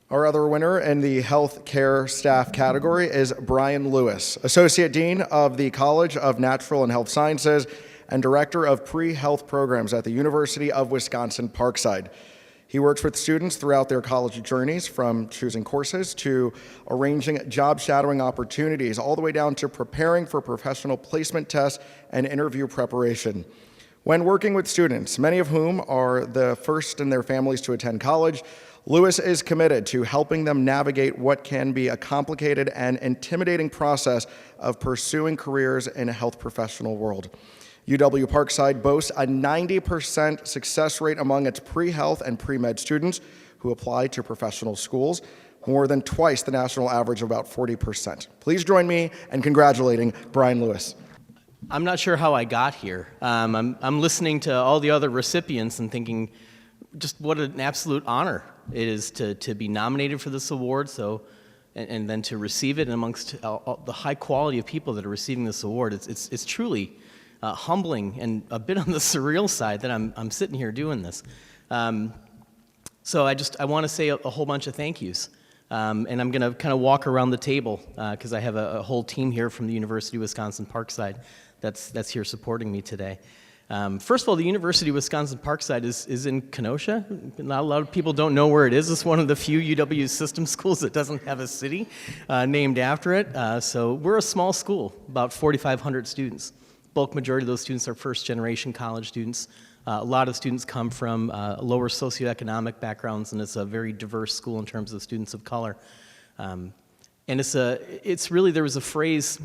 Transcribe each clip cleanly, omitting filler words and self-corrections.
Our other winner in the healthcare staff category is Bryan Lewis, Associate Dean of the College of Natural and Health Sciences and Director of Pre-Health Programs at the University of Wisconsin-Parkside. He works with students throughout their college journeys, from choosing courses to arranging job shadowing opportunities, all the way down to preparing for professional placement tests and interview preparation. When working with students, many of whom are the first in their families to attend college, Lewis is committed to helping them navigate what can be a complicated and intimidating process of pursuing careers in a health professional world. UW-Parkside boasts a 90% success rate among its pre-health and pre-med students who apply to professional schools, more than twice the national average of about 40%. Please join me in congratulating Bryan Lewis. I'm not sure how I got here. I'm listening to all the other recipients and thinking just what an absolute honor it is to be nominated for this award, and then to receive it amongst all the high quality of people that are receiving this award. It's truly humbling and a bit on the surreal side that I'm sitting here doing this. So I want to say a whole bunch of thank yous. And I'm going to kind of walk around the table because I have a whole team here from the University of Wisconsin-Parkside that's here supporting me today. First of all, the University of Wisconsin-Parkside is in Kenosha. Not a lot of people don't know where it is. It's one of the few UW system schools that doesn't have a city named after it. So we're a small school, about 4,500 students. Bulk majority of those students are first-generation college students. A lot of students come from lower socioeconomic backgrounds, and it's a very diverse school in terms of students of color. And it's really, there was a phrase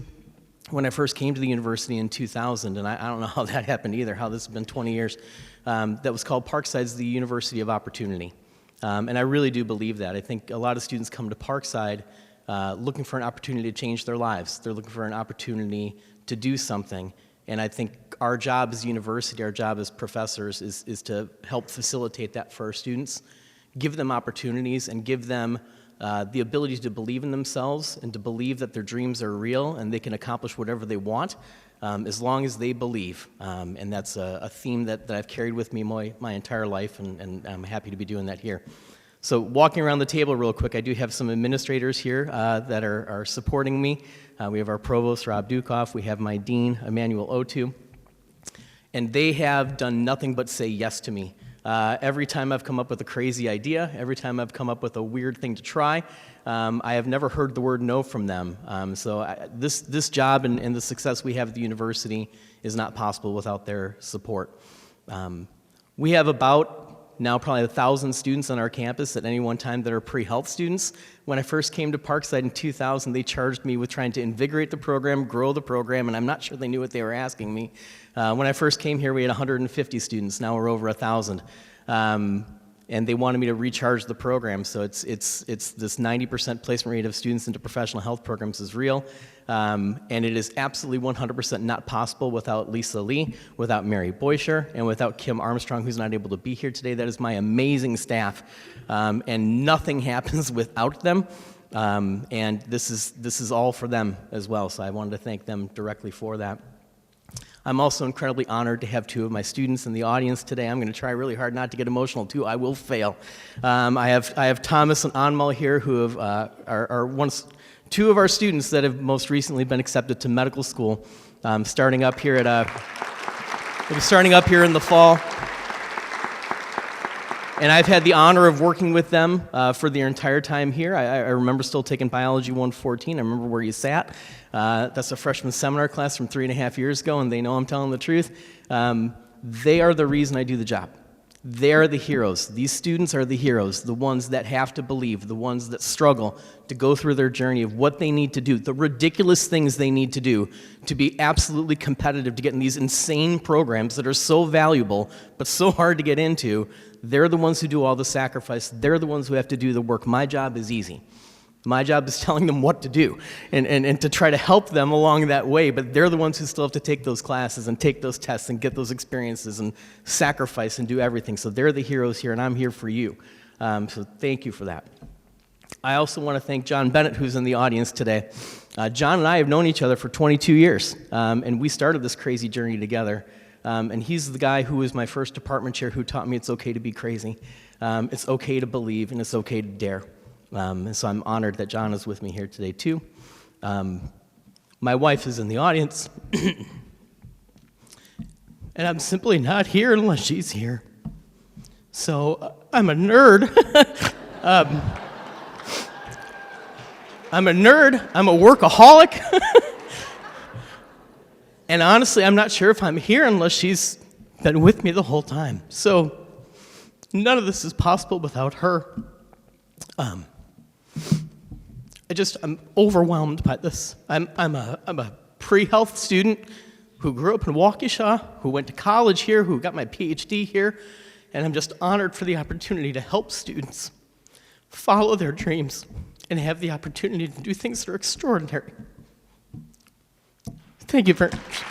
when I first came to the university in 2000, and I don't know how that happened either, how this has been 20 years, that was called Parkside's the University of Opportunity. And I really do believe that. I think a lot of students come to Parkside looking for an opportunity to change their lives. They're looking for an opportunity to do something. And I think our job as a university, our job as professors is to help facilitate that for our students, give them opportunities and give them the ability to believe in themselves and to believe that their dreams are real and they can accomplish whatever they want as long as they believe. And that's a theme that I've carried with me my entire life, and I'm happy to be doing that here. So walking around the table real quick, I do have some administrators here that are supporting me. We have our provost, Rob Dukoff. We have my dean, Emmanuel Otu. And they have done nothing but say yes to me. Every time I've come up with a crazy idea, every time I've come up with a weird thing to try, I have never heard the word no from them. This job and the success we have at the university is not possible without their support. We have about now probably 1,000 students on our campus at any one time that are pre-health students. When I first came to Parkside in 2000, they charged me with trying to invigorate the program, grow the program, and I'm not sure they knew what they were asking me. When I first came here, we had 150 students. Now we're over 1,000. And they wanted me to recharge the program, so it's this 90% placement rate of students into professional health programs is real, and it is absolutely 100% not possible without Lisa Lee, without Mary Boysher, and without Kim Armstrong, who's not able to be here today. That is my amazing staff, and nothing happens without them, and this is all for them as well, so I wanted to thank them directly for that. I'm also incredibly honored to have two of my students in the audience today. I'm going to try really hard not to get emotional, too. I will fail. I have Thomas and Anmal here, who are two of our students that have most recently been accepted to medical school, starting up here in the fall. And I've had the honor of working with them for their entire time here. I remember still taking Biology 114. I remember where you sat. That's a freshman seminar class from 3.5 years ago, and they know I'm telling the truth. They are the reason I do the job. They are the heroes. These students are the heroes, the ones that have to believe, the ones that struggle to go through their journey of what they need to do, the ridiculous things they need to do to be absolutely competitive to get in these insane programs that are so valuable but so hard to get into. They're the ones who do all the sacrifice. They're the ones who have to do the work. My job is easy. My job is telling them what to do and to try to help them along that way, but they're the ones who still have to take those classes and take those tests and get those experiences and sacrifice and do everything. So they're the heroes here, and I'm here for you. So thank you for that. I also want to thank John Bennett, who's in the audience today. John and I have known each other for 22 years, and we started this crazy journey together. And he's the guy who was my first department chair who taught me it's okay to be crazy. It's okay to believe, and it's okay to dare. And so I'm honored that John is with me here today, too. My wife is in the audience, and I'm simply not here unless she's here. So I'm a nerd. I'm a nerd. I'm a workaholic. And honestly, I'm not sure if I'm here unless she's been with me the whole time. So none of this is possible without her. I'm overwhelmed by this. I'm a pre-health student who grew up in Waukesha, who went to college here, who got my PhD here, and I'm just honored for the opportunity to help students follow their dreams and have the opportunity to do things that are extraordinary. Thank you very much.